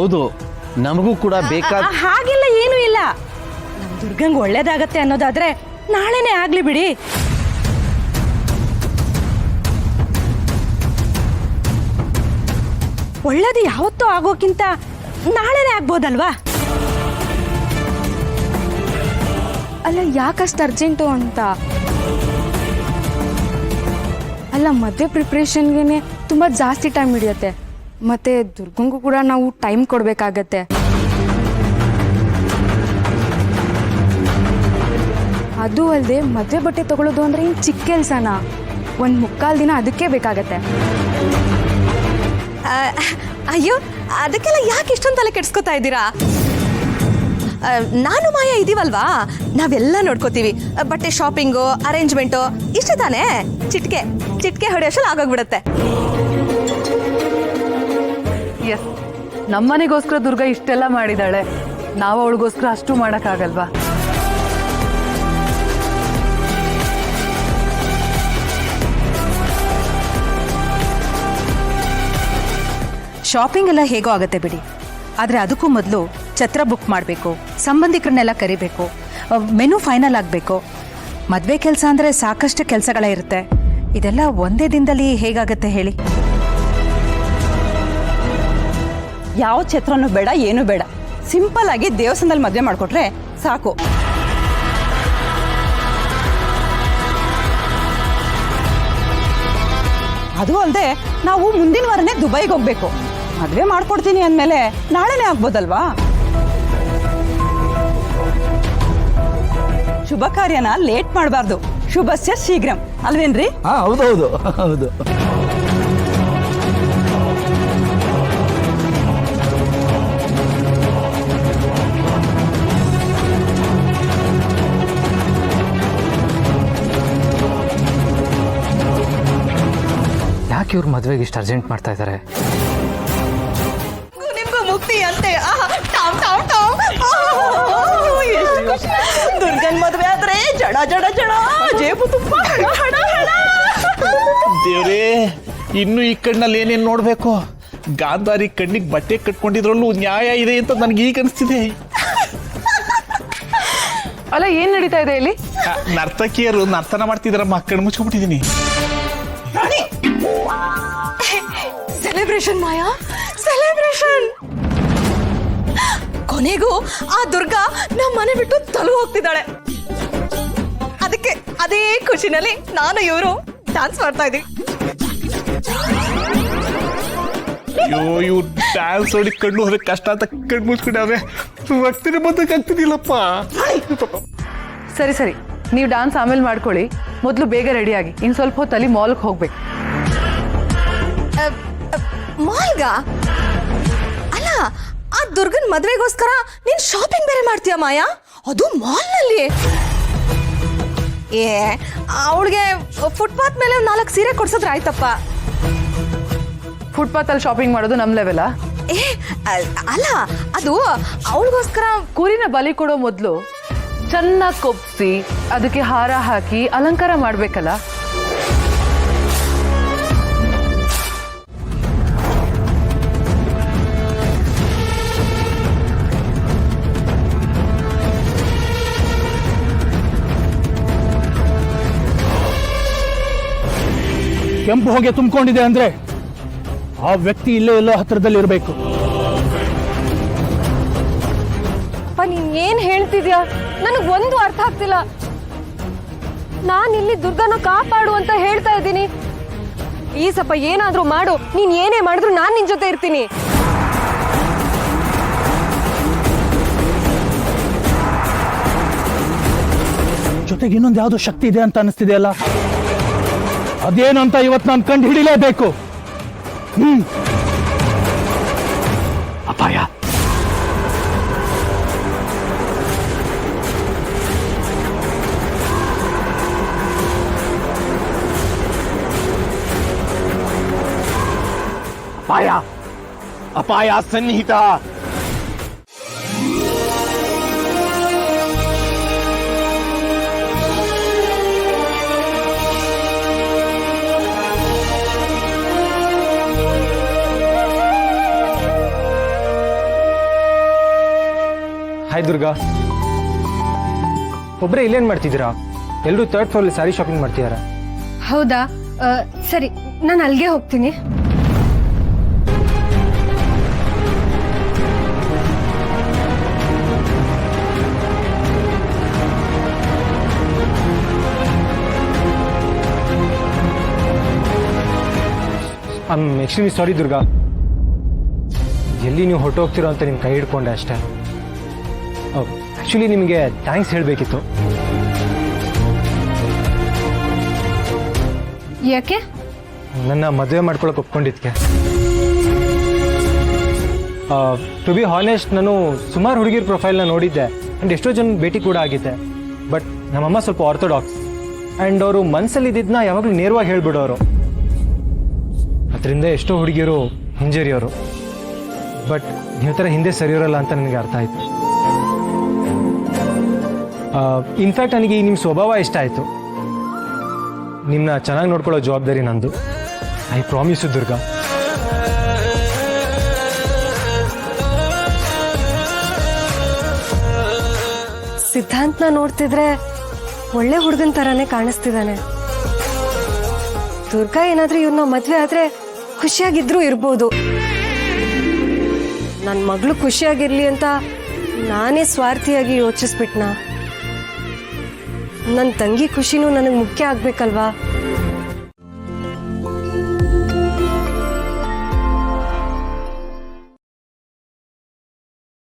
ಹೌದು, ನಮಗೂ ಕೂಡ ಬೇಕಾದ. ಹಾಗೆಲ್ಲ ಏನೂ ಇಲ್ಲ. ನಮ್ ದುರ್ಗಂಗ್ ಒಳ್ಳೇದಾಗತ್ತೆ ಅನ್ನೋದಾದ್ರೆ ನಾಳೆನೇ ಆಗ್ಲಿ ಬಿಡಿ. ಒಳ್ಳೇದು ಯಾವತ್ತೂ ಆಗೋಕ್ಕಿಂತ ನಾಳೆನೇ ಆಗ್ಬೋದಲ್ವಾ? ಅಲ್ಲ, ಯಾಕಷ್ಟು ಅರ್ಜೆಂಟು ಅಂತ? ಅಲ್ಲ, ಮದುವೆ ಪ್ರಿಪ್ರೇಷನ್ಗೆ ತುಂಬ ಜಾಸ್ತಿ ಟೈಮ್ ಹಿಡಿಯುತ್ತೆ. ಮತ್ತು ದುರ್ಗಂಗೂ ಕೂಡ ನಾವು ಟೈಮ್ ಕೊಡಬೇಕಾಗತ್ತೆ. ಅದು ಅಲ್ಲದೆ ಮದುವೆ ಬಟ್ಟೆ ತೊಗೊಳ್ಳೋದು ಅಂದರೆ ಇನ್ನು ಚಿಕ್ಕ ಕೆಲಸನಾ? ಒಂದು ಮುಕ್ಕಾಲು ದಿನ ಅದಕ್ಕೆ ಬೇಕಾಗತ್ತೆ. ಅಯ್ಯೋ, ಅದಕ್ಕೆಲ್ಲ ಯಾಕೆ ಇಷ್ಟೊಂದು ತಲೆ ಕೆಡ್ಸ್ಕೊತಾ ಇದ್ದೀರಾ? ನಾನು ಮಾಯಾ ಇದೀವಲ್ವಾ, ನಾವೆಲ್ಲ ನೋಡ್ಕೋತೀವಿ. ಬಟ್ಟೆ ಶಾಪಿಂಗು, ಅರೇಂಜ್ಮೆಂಟು ಇಷ್ಟೇ ತಾನೇ. ಚಿಟ್ಕೆ ಹೊಡೆಯೋಷ್ಟಲ್ಲಿ ಆಗೋಗ್ಬಿಡತ್ತೆ. ಎಸ್, ನಮ್ಮನೆಗೋಸ್ಕರ ದುರ್ಗಾ ಇಷ್ಟೆಲ್ಲ ಮಾಡಿದಾಳೆ, ನಾವು ಅವಳಿಗೋಸ್ಕರ ಅಷ್ಟು ಮಾಡೋಕ್ಕಾಗಲ್ವಾ? ಶಾಪಿಂಗ್ ಎಲ್ಲ ಹೇಗೋ ಆಗುತ್ತೆ ಬಿಡಿ, ಆದರೆ ಅದಕ್ಕೂ ಮೊದಲು ಛತ್ರ ಬುಕ್ ಮಾಡಬೇಕು, ಸಂಬಂಧಿಕರನ್ನೆಲ್ಲ ಕರಿಬೇಕು, ಮೆನು ಫೈನಲ್ ಆಗಬೇಕು. ಮದುವೆ ಕೆಲಸ ಅಂದರೆ ಸಾಕಷ್ಟು ಕೆಲಸಗಳೇ ಇರುತ್ತೆ. ಇದೆಲ್ಲ ಒಂದೇ ದಿನದಲ್ಲಿ ಹೇಗಾಗತ್ತೆ ಹೇಳಿ? ಯಾವ ಛತ್ರನೂ ಬೇಡ, ಏನೂ ಬೇಡ. ಸಿಂಪಲ್ ಆಗಿ ದೇವಸ್ಥಾನದಲ್ಲಿ ಮದುವೆ ಮಾಡಿಕೊಟ್ರೆ ಸಾಕು. ಅದು ಅಲ್ಲದೆ ನಾವು ಮುಂದಿನ ವಾರನೇ ದುಬೈಗೆ ಹೋಗ್ಬೇಕು. ಮದುವೆ ಮಾಡ್ಕೊಡ್ತೀನಿ ಅಂದಮೇಲೆ ನಾಳೆನೇ ಆಗ್ಬೋದಲ್ವಾ? ಶುಭ ಕಾರ್ಯನ ಲೇಟ್ ಮಾಡಬಾರ್ದು. ಶುಭಸ್ಯ ಶೀಘ್ರಂ ಅಲ್ವೇನ್ರಿ? ಹೌದೌದು ಹೌದು. ಯಾಕೆ ಇವ್ರು ಮದುವೆಗೆ ಇಷ್ಟು ಅರ್ಜೆಂಟ್ ಮಾಡ್ತಾ ಇದ್ದಾರೆ? ನಿಮ್ಗೂ ಮುಕ್ತಿ ಅಂತೆ. ದುರ್ಗನ್ ಮದುವೆ ಆದ್ರೆ ಜಡ ಜಡ ಜಡ ಜೇಬು ತುಪ್ಪ ಹಣ ಹಣ. ದೇವ್ರೇ, ಇನ್ನು ಈ ಕಣ್ಣಲ್ಲಿ ಏನೇನು ನೋಡ್ಬೇಕು? ಗಾಂಧಾರಿ ಕಣ್ಣಿಗೆ ಬಟ್ಟೆ ಕಟ್ಕೊಂಡಿದ್ರಲ್ಲೂ ನ್ಯಾಯ ಇದೆ ಅಂತ ನನಗೆ ಈಗ ಅನಿಸ್ತಿದೆ. ಅಲ್ಲ, ಏನ್ ನಡೀತಾ ಇದೆ ಇಲ್ಲಿ? ನರ್ತಕಿಯರು ನರ್ತನ ಮಾಡ್ತಿದಾರಮ್ಮ, ಕಣ್ಣು ಮುಚ್ಕೊಂಡ್ಬಿಟ್ಟಿದ್ದೀನಿ. ಸೆಲೆಬ್ರೇಷನ್ ಮಾಯಾ, ಸೆಲೆಬ್ರೇಷನ್. ಕೊನೆಗೂ ಆ ದುರ್ಗಾ ನಮ್ಮ ಮನೆ ಬಿಟ್ಟು ತಲು ಹೋಗ್ತಿದ್ದಾಳೆ. ಅದಕ್ಕೆ ಅದೇ ಖುಷಿನಲ್ಲಿ ನಾನು ಇವರು ಡ್ಯಾನ್ಸ್ ಮಾಡ್ತಾ ಇದೀವಿ. ಅಯ್ಯೋ, ಇವ್ರು ಡ್ಯಾನ್ಸ್ ನೋಡಿ ಕಣ್ಣು ಹೋದ್ರೆ ಕಷ್ಟ ಅಂತ ಕಣ್ಣು ಮುಚ್ಕೊಂಡ್ರೆ ರಕ್ತನೇ ಬಂದಕ್ಕಾಗ್ತಿದಿಲ್ಲಪ್ಪ. ಸರಿ ಸರಿ, ನೀವು ಡ್ಯಾನ್ಸ್ ಆಮೇಲೆ ಮಾಡ್ಕೊಳ್ಳಿ. ಮೊದಲು ಬೇಗ ರೆಡಿಯಾಗಿ, ಇನ್ನು ಸ್ವಲ್ಪ ಹೊತ್ತಲ್ಲಿ ಮಾಲ್ಗೆ ಹೋಗ್ಬೇಕು. ಮಾಲ್ಗ? ಅಲ್ಲ, ಆ ದುರ್ಗನ್ ಮದ್ವೆಗೋಸ್ಕರ ನೀನ್ ಶಾಪಿಂಗ್ ಬೇರೆ ಮಾಡ್ತೀಯ ಮಾಯಾ, ಅದು ಮಾಲ್ನಲ್ಲಿ? ಅವಳಿಗೆ ಫುಟ್ಪಾತ್ ಮೇಲೆ 4 ಸೀರೆ ಕೊಡ್ಸಿದ್ರೆ ಆಯ್ತಪ್ಪ. ಫುಟ್ಪಾತ್ ಅಲ್ಲಿ ಶಾಪಿಂಗ್ ಮಾಡೋದು ನಮ್ ಲೆವೆಲಾ? ಅಲ್ಲ, ಅದು ಅವಳಿಗೋಸ್ಕರ. ಕುರಿನ ಬಲಿ ಕೊಡೋ ಮೊದಲು ಚೆನ್ನಾಗಿ ಕೊಬ್ಸಿ ಅದಕ್ಕೆ ಹಾರ ಹಾಕಿ ಅಲಂಕಾರ ಮಾಡ್ಬೇಕಲ್ಲ. ಕೆಂಪು ಹೊಗೆ ತುಂಬಿಕೊಂಡಿದೆ ಅಂದ್ರೆ ಆ ವ್ಯಕ್ತಿ ಇಲ್ಲೇ ಎಲ್ಲೋ ಹತ್ತಿರದಲ್ಲಿ ಇರಬೇಕು. ನೀನ್ ಏನ್ ಹೇಳ್ತಿದ್ಯಾ? ನನಗ್ ಒಂದು ಅರ್ಥ ಆಗ್ತಿಲ್ಲ. ನಾನ್ ಇಲ್ಲಿ ದುರ್ಗನ ಕಾಪಾಡು ಅಂತ ಹೇಳ್ತಾ ಇದ್ದೀನಿ. ಈ ಸ್ವಲ್ಪ ಏನಾದ್ರೂ ಮಾಡು, ನೀನ್ ಏನೇ ಮಾಡಿದ್ರು ನಾನ್ ನಿನ್ ಜೊತೆ ಇರ್ತೀನಿ. ಜೊತೆಗೆ ಇನ್ನೊಂದು ಯಾವುದೋ ಶಕ್ತಿ ಇದೆ ಅಂತ ಅನಿಸ್ತಿದೆಯಲ್ಲ, ಅದೇನು ಅಂತ ಇವತ್ತು ನಾನು ಕಂಡು ಹಿಡಿಲೇಬೇಕು. ಅಪಾಯ. ಅಪಾಯ, ಅಪಾಯ ಸನ್ನಿಹಿತ. ದುರ್ಗಾ. ಒಬ್ಬರೇ ಇಲ್ಲೇನು ಮಾಡ್ತಿದ್ದೀರಾ? ಎಲ್ಲರೂ ಥರ್ಡ್ ಫ್ಲೋರಲ್ಲಿ ಸ್ಯಾರಿ ಶಾಪಿಂಗ್ ಮಾಡ್ತಿದ್ದಾರೆ. ಹೌದಾ? ಸರಿ, ನಾನು ಅಲ್ಲಿಗೆ ಹೋಗ್ತೀನಿ. I am extremely sorry Durga. ಎಲ್ಲಿ ನೀವು ಹೊರಟೋಗ್ತಿರೋ ಅಂತ ನಿಮ್ಮ ಕೈ ಹಿಡ್ಕೊಂಡೆ ಅಷ್ಟೇ. ಆ್ಯಕ್ಚುಲಿ ನಿಮಗೆ ಥ್ಯಾಂಕ್ಸ್ ಹೇಳಬೇಕಿತ್ತು. ಯಾಕೆ? ನನ್ನ ಮದುವೆ ಮಾಡ್ಕೊಳಕ್ಕೆ ಒಪ್ಕೊಂಡಿದ್ಕೆ. ಟು ಬಿ ಹಾನೆಸ್ಟ್, ನಾನು ಸುಮಾರು ಹುಡುಗಿರ ಪ್ರೊಫೈಲ್ನ ನೋಡಿದ್ದೆ ಆ್ಯಂಡ್ ಎಷ್ಟೋ ಜನ ಭೇಟಿ ಕೂಡ ಆಗಿದ್ದೆ. ಬಟ್ ನಮ್ಮಮ್ಮ ಸ್ವಲ್ಪ ಆರ್ಥೋಡಾಕ್ಸ್ ಆ್ಯಂಡ್ ಅವರು ಮನಸ್ಸಲ್ಲಿದ್ದನ್ನ ಯಾವಾಗಲೂ ನೇರವಾಗಿ ಹೇಳ್ಬಿಡೋರು. ಅದರಿಂದ ಎಷ್ಟೋ ಹುಡುಗಿಯರು ಹಿಂಜರಿಯೋರು. ಬಟ್ ನೀವು ಥರ ಹಿಂದೆ ಸರಿಯೋರಲ್ಲ ಅಂತ ನನಗೆ ಅರ್ಥ ಆಯಿತು. ಇನ್ಫ್ಯಾಕ್ಟ್ ನನಗೆ ನಿಮ್ಮ ಸ್ವಭಾವ ಇಷ್ಟ ಆಯಿತು. ನಿಮ್ಮನ್ನ ಚೆನ್ನಾಗಿ ನೋಡ್ಕೊಳ್ಳೋ ಜವಾಬ್ದಾರಿ ನಂದು. ಐ ಪ್ರಾಮಿಸು ದುರ್ಗಾ. ಸಿದ್ಧಾಂತ್ನ ನೋಡ್ತಿದ್ರೆ ಒಳ್ಳೆ ಹುಡುಗನ ಥರನೇ ಕಾಣಿಸ್ತಿದ್ದಾನೆ. ದುರ್ಗಾ ಏನಾದ್ರೂ ಇವ್ರನ್ನ ಮದ್ವೆ ಆದ್ರೆ ಖುಷಿಯಾಗಿದ್ರೂ ಇರ್ಬೋದು. ನನ್ನ ಮಗಳು ಖುಷಿಯಾಗಿರ್ಲಿ ಅಂತ ನಾನೇ ಸ್ವಾರ್ಥಿಯಾಗಿ ಯೋಚಿಸ್ಬಿಟ್ನಾ? ನನ್ನ ತಂಗಿ ಖುಷಿನೂ ನನಗೆ ಮುಖ್ಯ ಆಗ್ಬೇಕಲ್ವಾ?